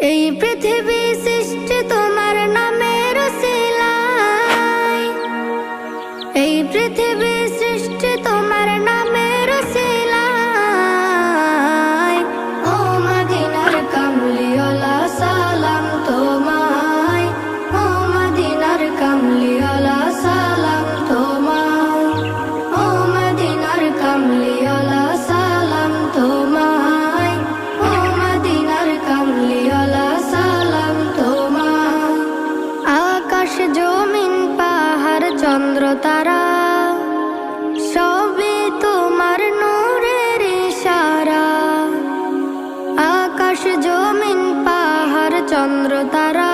এই পৃথিবী সৃষ্টি তোমার নামের উসিলায়, এই পৃথিবী সৃষ্টি তোমার নামের উসিলায়। ও মদিনার কামলিওয়ালা সালাম তোমায়, ও মদিনার কামলিওয়ালা সালাম তোমায়, ও মদিনার কামলিওয়ালা সালাম তোমায়, ও মদিনার কামলিওয়ালা সালাম তোমায়। আকাশ জমিন পাহাড় চন্দ্র তারা সবই তোমার নূরের ইশারা। আকাশ জমিন পাহাড় চন্দ্র তারা